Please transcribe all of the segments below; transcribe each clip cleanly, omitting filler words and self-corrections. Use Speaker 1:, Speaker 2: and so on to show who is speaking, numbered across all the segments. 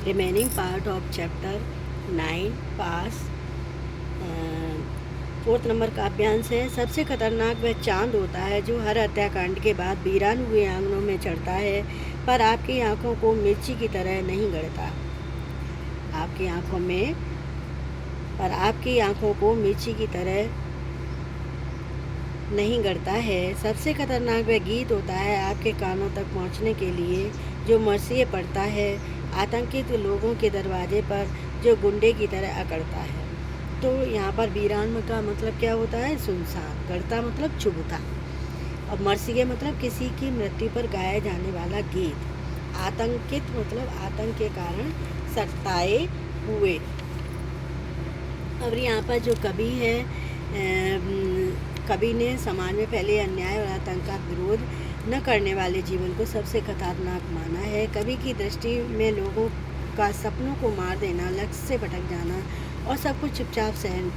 Speaker 1: Remaining part of chapter 9 पास। 4 number काव्यांश है। सबसे खतरनाक वह चांद होता है जो हर हत्याकांड के बाद वीरान हुए आंगनों में चढ़ता है, पर आपकी आंखों को मिर्ची की तरह नहीं गड़ता। आपकी आंखों में पर आपकी आंखों को मिर्ची की तरह नहीं गड़ता है। सबसे खतरनाक वह गीत होता है आपके कानों तक पहुंचने के लिए जो मरसिए पड़ता है आतंकित लोगों के दरवाजे पर, जो गुंडे की तरह अकड़ता है। तो यहाँ पर वीरान का मतलब क्या होता है? सुनसान। गड़ता मतलब चुभता। और मरसिए मतलब किसी की मृत्यु पर गाया जाने वाला गीत। आतंकित मतलब आतंक के कारण सताए हुए। और यहाँ पर जो कवि है, कवि ने समाज में फैले अन्याय और आतंक का विरोध न करने वाले जीवन को सबसे खतरनाक माना है। कवि की दृष्टि में लोगों का सपनों को मार देना, लक्ष्य से भटक जाना और सब कुछ चुपचाप सहन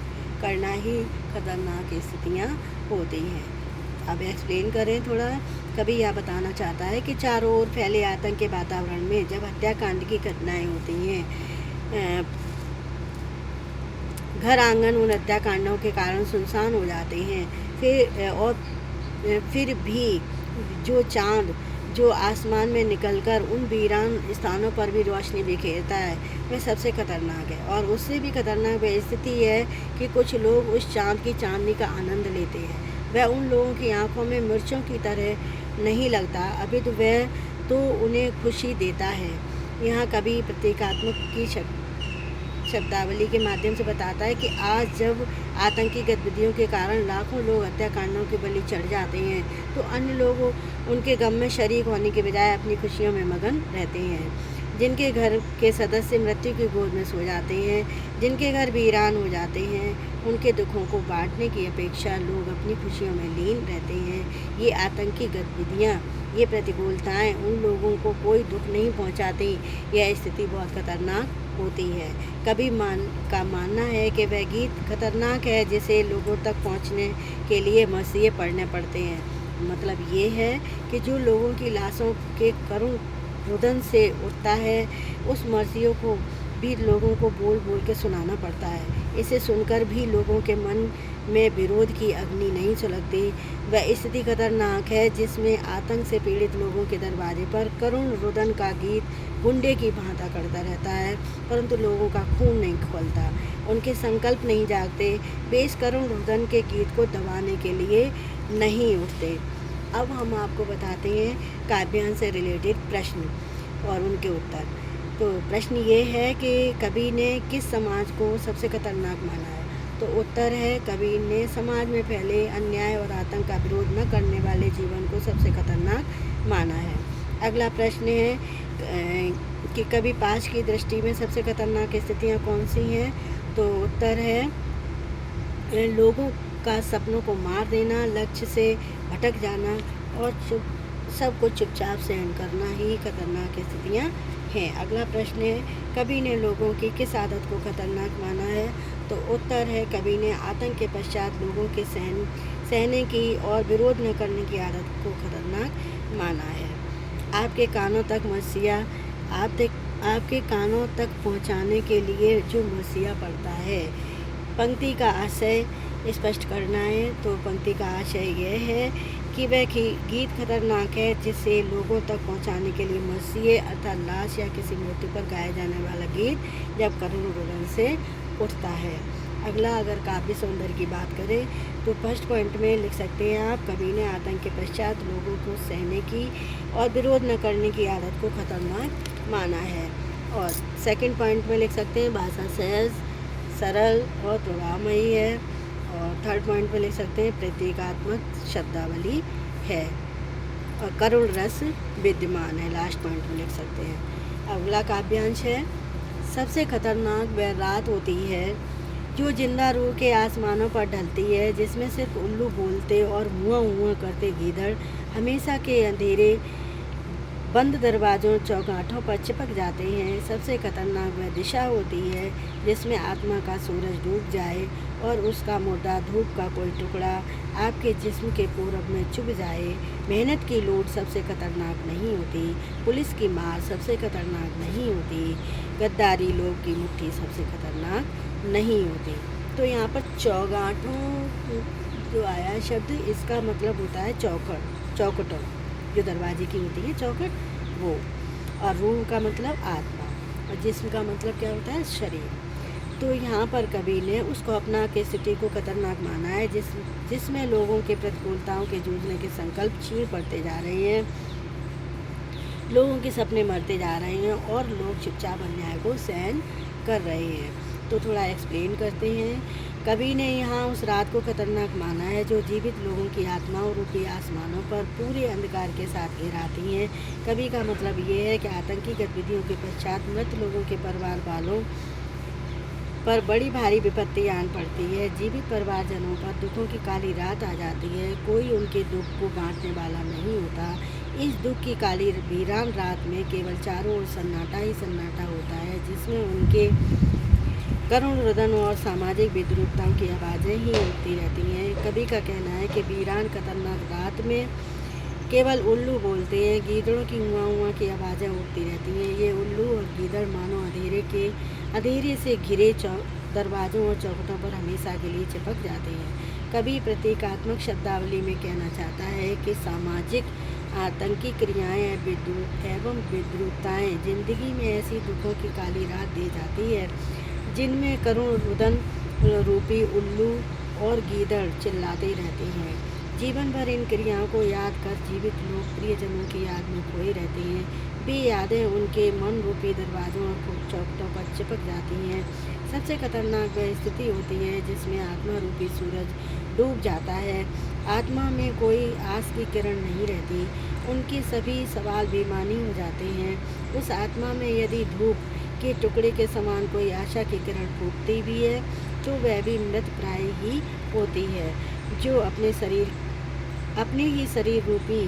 Speaker 1: करना ही खतरनाक स्थितियाँ होती हैं। अब एक्सप्लेन करें थोड़ा। कवि यह बताना चाहता है कि चारों ओर फैले आतंक के वातावरण में जब हत्याकांड की घटनाएं होती हैं, घर आंगन उन हत्याकांडों के कारण सुनसान हो जाते हैं, फिर भी जो चांद जो आसमान में निकलकर उन वीरान स्थानों पर भी रोशनी बिखेरता है, वह सबसे खतरनाक है। और उससे भी खतरनाक वह स्थिति है कि कुछ लोग उस चांद की चांदनी का आनंद लेते हैं। वह उन लोगों की आंखों में मिर्चों की तरह नहीं लगता, अभी तो वह तो उन्हें खुशी देता है। यहाँ कभी प्रतीकात्मक की शब्दावली के माध्यम से बताता है कि आज जब आतंकी गतिविधियों के कारण लाखों लोग हत्याकांडों के बलि चढ़ जाते हैं, तो अन्य लोग उनके गम में शरीक होने के बजाय अपनी खुशियों में मगन रहते हैं। जिनके घर के सदस्य मृत्यु की गोद में सो जाते हैं, जिनके घर वीरान हो जाते हैं, उनके दुखों को बांटने की अपेक्षा लोग अपनी खुशियों में लीन रहते हैं। ये आतंकी गतिविधियाँ, ये प्रतिकूलताएं उन लोगों को कोई दुख नहीं पहुंचाती। यह स्थिति बहुत खतरनाक होती है। कभी का मानना है कि वह गीत खतरनाक है जिसे लोगों तक पहुंचने के लिए मरसिए पढ़ने पड़ते हैं। मतलब ये है कि जो लोगों की लाशों के करुण रुदन से उठता है, उस मरसियों को भी लोगों को बोल बोल के सुनाना पड़ता है। इसे सुनकर भी लोगों के मन में विरोध की अग्नि नहीं सुलगती। वह स्थिति खतरनाक है जिसमें आतंक से पीड़ित लोगों के दरवाजे पर करुण रुदन का गीत गुंडे की भांता करता रहता है, परंतु लोगों का खून नहीं खौलता, उनके संकल्प नहीं जागते, वे इस करुण रुदन के गीत को दबाने के लिए नहीं उठते। अब हम आपको बताते हैं काव्यांश से रिलेटेड प्रश्न और उनके उत्तर। तो प्रश्न ये है कि कवि ने किस समाज को सबसे खतरनाक माना है? तो उत्तर है, कवि ने समाज में फैले अन्याय और आतंक का विरोध न करने वाले जीवन को सबसे खतरनाक माना है। अगला प्रश्न है कि कवि पाश की दृष्टि में सबसे खतरनाक स्थितियाँ कौन सी हैं? तो उत्तर है लोगों का सपनों को मार देना, लक्ष्य से भटक जाना और सब कुछ चुपचाप सहन करना ही खतरनाक स्थितियाँ हैं। अगला प्रश्न है, कवि ने लोगों की किस आदत को खतरनाक माना है? तो उत्तर है, कवि ने आतंक के पश्चात लोगों के सहने की और विरोध न करने की आदत को खतरनाक माना है। आपके कानों तक मरसिया आपके कानों तक पहुंचाने के लिए जो मरसिया पड़ता है। पंक्ति का आशय स्पष्ट करना है। तो पंक्ति का आशय यह है कि वह गीत खतरनाक है जिसे लोगों तक पहुंचाने के लिए मरसिए अर्थात लाश या किसी मूर्ति पर गाया जाने वाला गीत जब करुण रुदन से उठता है। अगला, अगर काव्य सौंदर्य की बात करें तो फर्स्ट पॉइंट में लिख सकते हैं आप, कवि ने आतंक के पश्चात लोगों को सहने की और विरोध न करने की आदत को खतरनाक माना है। और सेकंड पॉइंट में लिख सकते हैं, भाषा सहज, सरल और प्रभावमयी है। और थर्ड पॉइंट में लिख सकते हैं, प्रतीकात्मक शब्दावली है और करुण रस विद्यमान है। लास्ट पॉइंट में लिख सकते हैं। अगला काव्यांश है, सबसे खतरनाक वह रात होती है जो जिंदा रूह के आसमानों पर ढलती है, जिसमें सिर्फ उल्लू बोलते और हुआ हुआ करते गीदड़ हमेशा के अंधेरे बंद दरवाज़ों चौगाठों पर चिपक जाते हैं। सबसे खतरनाक वह दिशा होती है जिसमें आत्मा का सूरज डूब जाए और उसका मोटा धूप का कोई टुकड़ा आपके जिस्म के पूरब में चुभ जाए। मेहनत की लूट सबसे खतरनाक नहीं होती, पुलिस की मार सबसे खतरनाक नहीं होती, गद्दारी लोग की मुट्ठी सबसे खतरनाक नहीं होती। तो यहाँ पर चौगाठों जो आया है शब्द, इसका मतलब होता है चौखट, चौखटों जो दरवाजे की होती है चौखट वो, और रूह का मतलब आत्मा, और जिस्म का मतलब क्या होता है, शरीर। तो यहाँ पर कवि ने उसको अपना के स्थिति को खतरनाक माना है जिसमें लोगों के प्रतिकूलताओं के जूझने के संकल्प छीन पड़ते जा रहे हैं, लोगों के सपने मरते जा रहे हैं और लोग चुपचाप अन्याय को सहन कर रहे हैं। तो थोड़ा एक्सप्लेन करते हैं। कवि ने यहाँ उस रात को खतरनाक माना है जो जीवित लोगों की आत्माओं रूपी आसमानों पर पूरे अंधकार के साथ गिराती हैं। कवि का मतलब ये है कि आतंकी गतिविधियों के पश्चात मृत लोगों के परिवार वालों पर बड़ी भारी विपत्ति आन पड़ती है। जीवित परिवारजनों पर दुखों की काली रात आ जाती है। कोई उनके दुख को बांटने वाला नहीं होता। इस दुख की काली वीरान रात में केवल चारों ओर सन्नाटा ही सन्नाटा होता है, जिसमें उनके करुण रुदन और सामाजिक विद्रूपताओं की आवाज़ें ही उठती रहती हैं। कवि का कहना है कि वीरान खतरनाक रात में केवल उल्लू बोलते हैं, गीदड़ों की हुआ की आवाज़ें उठती रहती हैं। ये उल्लू और गीदड़ मानो अंधेरे से घिरे दरवाज़ों और चौखटों पर हमेशा के लिए चिपक जाते हैं। कवि प्रतीकात्मक शब्दावली में कहना चाहता है कि सामाजिक आतंकी क्रियाएं एवं विद्रूपताएँ जिंदगी में ऐसी दुखों की काली रात दे जाती है जिनमें करुण रुदन रूपी उल्लू और गीदड़ चिल्लाते रहते हैं। जीवन भर इन क्रियाओं को याद कर जीवित लोग प्रियजनों की याद में खोए रहते हैं। वे यादें उनके मन रूपी दरवाज़ों और चौखटों पर चिपक जाती हैं। सबसे खतरनाक वह स्थिति होती है जिसमें आत्मा रूपी सूरज डूब जाता है। आत्मा में कोई आस की किरण नहीं रहती, उनके सभी सवाल बेमानी हो जाते हैं। उस आत्मा में यदि धूप के टुकड़े के समान कोई आशा की किरण फूटती भी है तो वह भी मृत प्राय ही होती है, जो अपने ही शरीर रूपी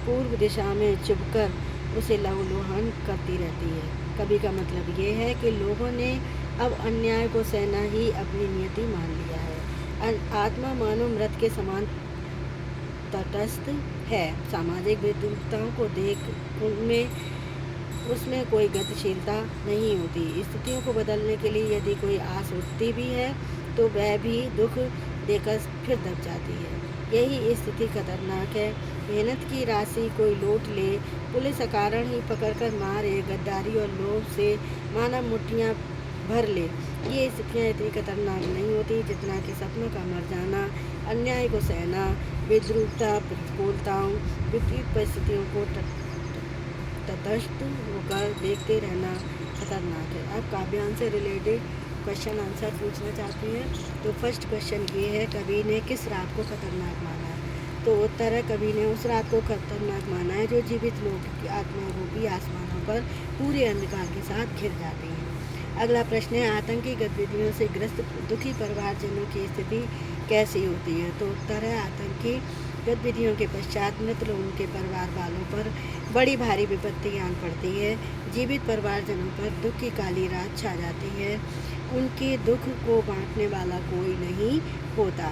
Speaker 1: पूर्व दिशा में चुभकर उसे लहूलुहान करती रहती है। कवि का मतलब ये है कि लोगों ने अब अन्याय को सहना ही अपनी नियति मान लिया है। आत्मा मानो मृत के समान तटस्थ है। सामाजिक विद्रूपताओं को देख उसमें कोई गतिशीलता नहीं होती। स्थितियों को बदलने के लिए यदि कोई आस उठती भी है तो वह भी दुख देकर फिर दब जाती है। यही स्थिति खतरनाक है। मेहनत की राशि कोई लूट ले, पुलिस अकारण ही पकड़कर मारे, गद्दारी और लोभ से मानव मुट्ठियाँ भर ले, ये स्थितियाँ इतनी खतरनाक नहीं होती जितना कि सपनों का मर जाना, अन्याय को सहना, विद्रूपता, प्रतिकूलताओं, विपरीत परिस्थितियों को तटस्थ होकर देखते रहना खतरनाक है। अब काव्यांश से रिलेटेड क्वेश्चन आंसर पूछना चाहते हैं। तो फर्स्ट क्वेश्चन ये है, कवि ने किस रात को खतरनाक माना है? तो उत्तर है, कवि ने उस रात को खतरनाक माना है जो जीवित लोगों की आत्मा रूपी आसमानों पर पूरे अंधकार के साथ घिर जाती है। अगला प्रश्न है, आतंकी गतिविधियों से ग्रस्त दुखी परिवारजनों की स्थिति कैसी होती है? तो उत्तर है, आतंकी गतिविधियों के पश्चात मृत लोगों के परिवार वालों पर बड़ी भारी विपत्ति आन पड़ती है। जीवित परिवारजनों पर दुख की काली रात छा जाती है। उनके दुख को बांटने वाला कोई नहीं होता।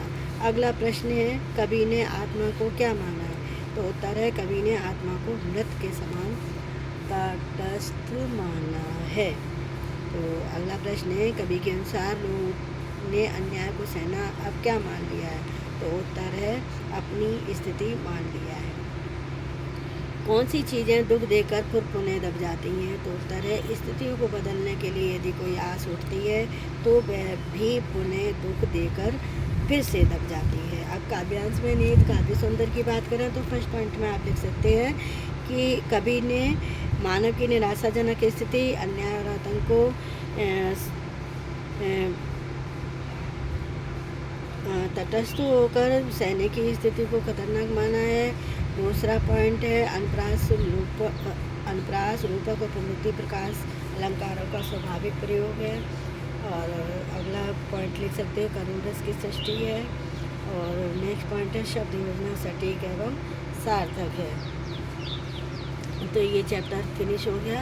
Speaker 1: अगला प्रश्न है, कवि ने आत्मा को क्या माना है? तो उत्तर है, कवि ने आत्मा को मृत के समान तटस्थ माना है। तो अगला प्रश्न है, कवि के अनुसार लोगों ने अन्याय को सहना अब क्या मान लिया है? तो उत्तर है, अपनी स्थिति मान लिया है। कौन सी चीज़ें दुख देकर फिर पुनः दब जाती हैं? तो उत्तर है, स्थितियों को बदलने के लिए यदि कोई आस उठती है तो वह भी पुनः दुख देकर फिर से दब जाती है। अब काव्यांश में नीत काव्य सुंदर की बात करें तो फर्स्ट पॉइंट में आप लिख सकते हैं कि कवि ने मानव की निराशाजनक स्थिति, अन्याय और आतंक को तटस्थ होकर सहने की स्थिति को खतरनाक माना है। दूसरा पॉइंट है, अनुप्रास रूपक और प्रवृत्ति प्रकाश अलंकारों का स्वाभाविक प्रयोग है। और अगला पॉइंट लिख सकते हो, करुण रस की सृष्टि है। और नेक्स्ट पॉइंट है, शब्द योजना सटीक एवं सार्थक है। तो ये चैप्टर फिनिश हो गया।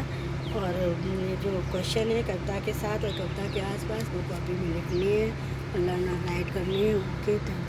Speaker 1: और ये जो क्वेश्चन है कविता के साथ और कविता के आसपास वो कॉपी में लिखनी है और लर्नर राइट करनी है। Okay, thank